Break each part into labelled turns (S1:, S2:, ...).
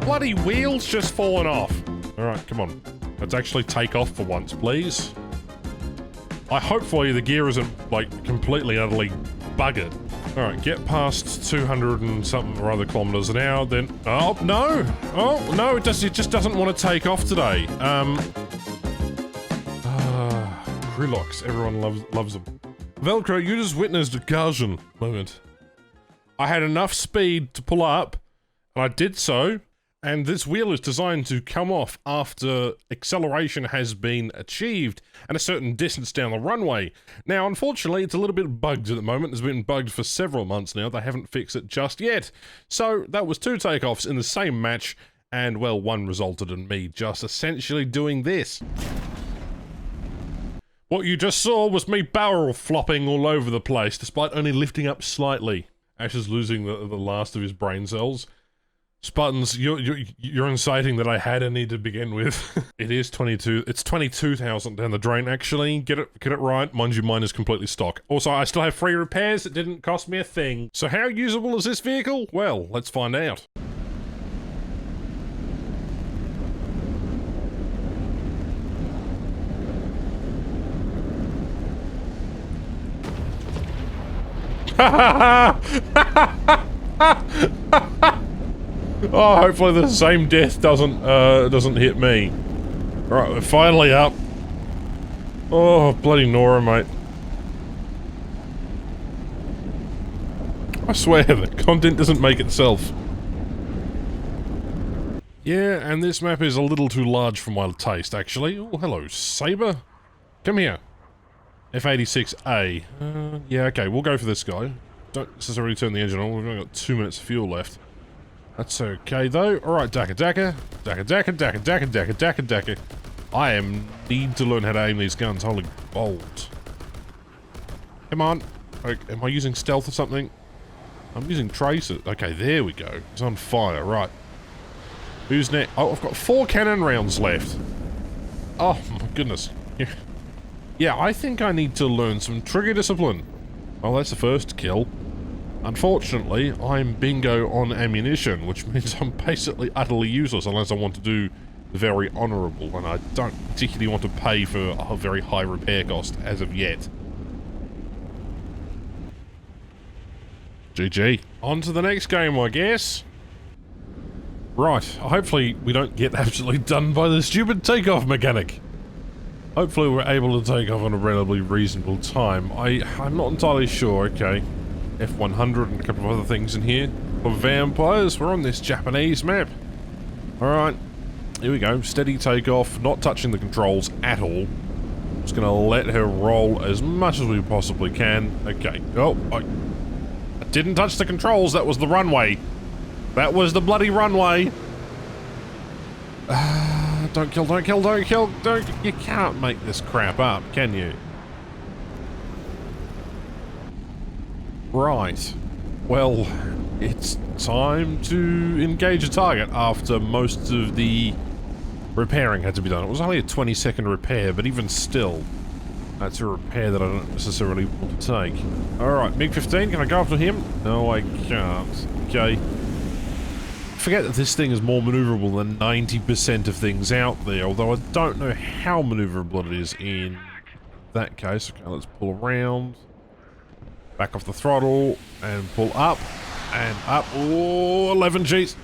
S1: bloody wheel's just fallen off. Alright, come on. Let's actually take off for once, please. I hope for you the gear isn't, like, completely, utterly buggered. Alright, get past 200 and something or other kilometers an hour, then... Oh, no! Oh, no, it just doesn't want to take off today. Krilox, everyone loves them. Velcro, you just witnessed a Gaussian moment. I had enough speed to pull up, and I did so, and this wheel is designed to come off after acceleration has been achieved and a certain distance down the runway. Now, unfortunately, it's a little bit bugged at the moment. It's been bugged for several months now. They haven't fixed it just yet. So, that was 2 takeoffs in the same match, and, well, one resulted in me just essentially doing this. What you just saw was me barrel flopping all over the place, despite only lifting up slightly. Ash is losing the last of his brain cells. Spartans, you're inciting that I had any to begin with. It is 22. It's 22,000 down the drain, actually. Get it right. Mind you, mine is completely stock. Also, I still have free repairs. It didn't cost me a thing. So how usable is this vehicle? Well, let's find out. Oh, hopefully the same death doesn't hit me. Right, we're finally up. Oh, bloody Nora, mate. I swear, the content doesn't make itself. Yeah, and this map is a little too large for my taste, actually. Oh, hello, Saber. Come here. F86A. Yeah, okay, we'll go for this guy. Don't necessarily turn the engine on, we've only got 2 minutes of fuel left. That's okay, though. Alright, Daka Daka. Daka Daka, Daka Daka, Daka Daka, Daka. I need to learn how to aim these guns, holy bolt. Come on. Am I using stealth or something? I'm using tracer. Okay, there we go. It's on fire, right. Who's next? Oh, I've got 4 cannon rounds left. Oh, my goodness. Yeah, I think I need to learn some trigger discipline. Well, that's the first kill. Unfortunately, I'm bingo on ammunition, which means I'm basically utterly useless unless I want to do the very honourable, and I don't particularly want to pay for a very high repair cost as of yet. GG. On to the next game, I guess. Right, hopefully we don't get absolutely done by the stupid takeoff mechanic. Hopefully we're able to take off on a relatively reasonable time. I'm not entirely sure, okay. F100 and a couple of other things in here. For vampires, we're on this Japanese map. Alright, here we go. Steady takeoff, not touching the controls at all. Just gonna let her roll as much as we possibly can. Okay. Oh, I didn't touch the controls, that was the runway. That was the bloody runway. Don't kill, don't kill, don't kill, don't... You can't make this crap up, can you? Right. Well, it's time to engage a target after most of the repairing had to be done. It was only a 20-second repair, but even still, that's a repair that I don't necessarily want to take. Alright, MiG-15, can I go after him? No, I can't. Okay. Forget that this thing is more maneuverable than 90% of things out there, although I don't know how maneuverable it is in that case. Okay, let's pull around. Back off the throttle, and pull up, and up. Oh, 11 Gs.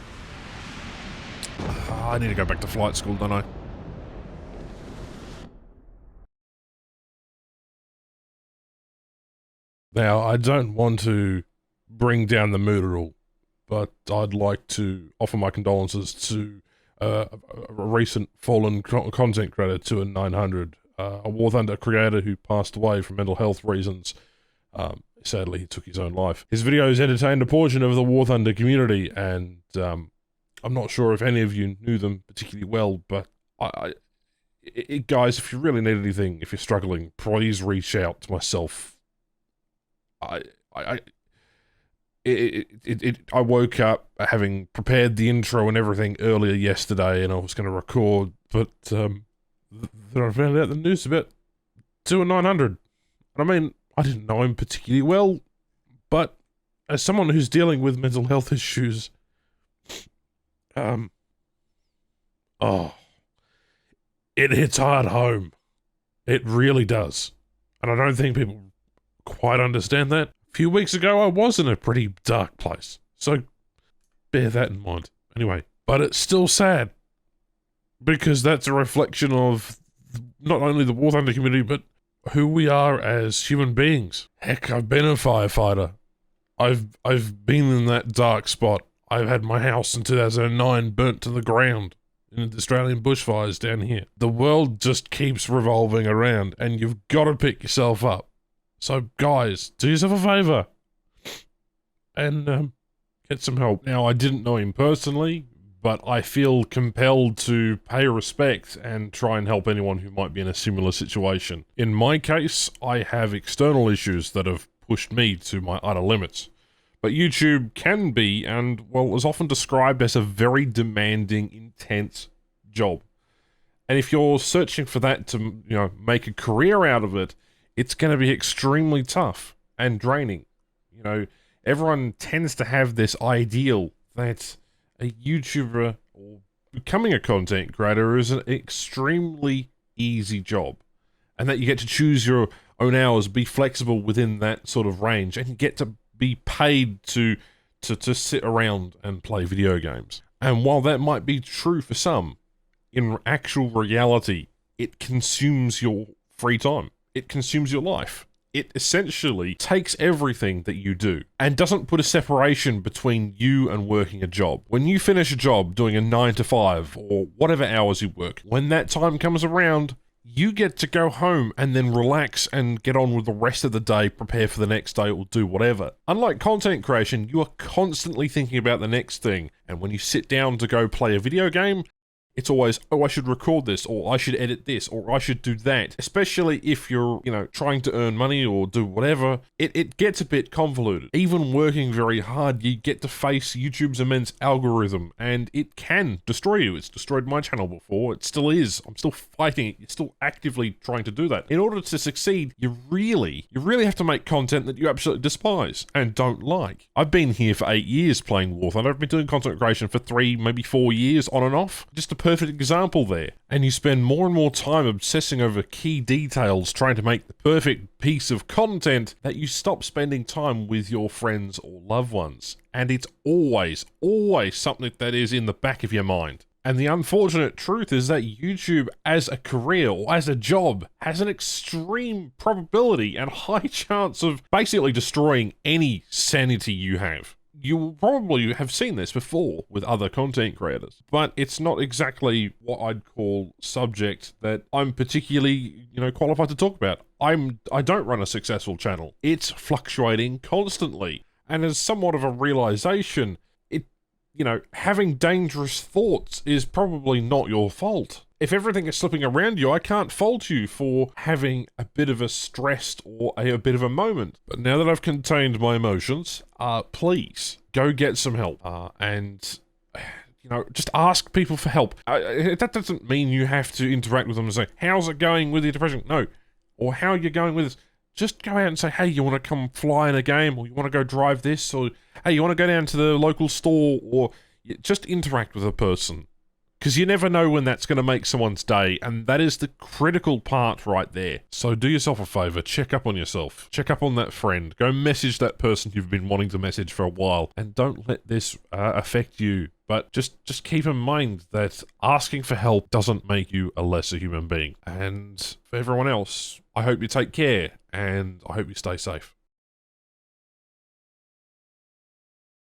S1: Oh, I need to go back to flight school, don't I? Now, I don't want to bring down the mood at all, but I'd like to offer my condolences to a recent fallen content creator, 2-900, a War Thunder creator who passed away for mental health reasons. Sadly, he took his own life. His videos entertained a portion of the War Thunder community, and I'm not sure if any of you knew them particularly well, but guys, if you really need anything, if you're struggling, please reach out to myself. I woke up having prepared the intro and everything earlier yesterday, and I was going to record, but then I found out the news about 2-900. I mean, I didn't know him particularly well, but as someone who's dealing with mental health issues, Oh, it hits hard home. It really does. And I don't think people quite understand that. A few weeks ago, I was in a pretty dark place. So bear that in mind. Anyway, but it's still sad. Because that's a reflection of not only the War Thunder community, but who we are as human beings. Heck, I've been a firefighter. I've been in that dark spot. I've had my house in 2009 burnt to the ground in the Australian bushfires down here. The world just keeps revolving around, and you've got to pick yourself up. So, guys, do yourself a favour and get some help. Now, I didn't know him personally, but I feel compelled to pay respect and try and help anyone who might be in a similar situation. In my case, I have external issues that have pushed me to my utter limits. But YouTube can be, and, well, is often described as a very demanding, intense job. And if you're searching for that to, you know, make a career out of it, it's going to be extremely tough and draining. You know, everyone tends to have this ideal that a YouTuber or becoming a content creator is an extremely easy job, and that you get to choose your own hours, be flexible within that sort of range, and you get to be paid to sit around and play video games. And while that might be true for some, in actual reality, it consumes your free time. It consumes your life. It essentially takes everything that you do and doesn't put a separation between you and working a job. When you finish a job doing a 9 to 5 or whatever hours you work, when that time comes around, you get to go home and then relax and get on with the rest of the day, prepare for the next day, or do whatever. Unlike content creation, you are constantly thinking about the next thing, and when you sit down to go play a video game, it's always, oh, I should record this, or I should edit this, or I should do that. Especially if you're, you know, trying to earn money or do whatever, it gets a bit convoluted. Even working very hard, you get to face YouTube's immense algorithm, and it can destroy you. It's destroyed my channel before. It still is. I'm still fighting it. You're still actively trying to do that. In order to succeed, you really have to make content that you absolutely despise and don't like. I've been here for 8 years playing War Thunder. I've been doing content creation for 3, maybe 4 years on and off. Just a perfect example there. And you spend more and more time obsessing over key details, trying to make the perfect piece of content, that you stop spending time with your friends or loved ones. And it's always something that is in the back of your mind. And the unfortunate truth is that YouTube as a career or as a job has an extreme probability and high chance of basically destroying any sanity you have. You will probably have seen this before with other content creators, but it's not exactly what I'd call subject that I'm particularly, you know, qualified to talk about. I don't run a successful channel. It's fluctuating constantly. And as somewhat of a realization, you know, having dangerous thoughts is probably not your fault. If everything is slipping around you, I can't fault you for having a bit of a stressed or a bit of a moment. But now that I've contained my emotions, please go get some help. And, you know, just ask people for help. That doesn't mean you have to interact with them and say, how's it going with your depression? No. Or how are you going with this? Just go out and say, hey, you want to come fly in a game, or you want to go drive this, or hey, you want to go down to the local store, or just interact with a person. Because you never know when that's going to make someone's day, and that is the critical part right there. So do yourself a favour, check up on yourself, check up on that friend, go message that person you've been wanting to message for a while, and don't let this affect you. But just keep in mind that asking for help doesn't make you a lesser human being. And for everyone else, I hope you take care, and I hope you stay safe.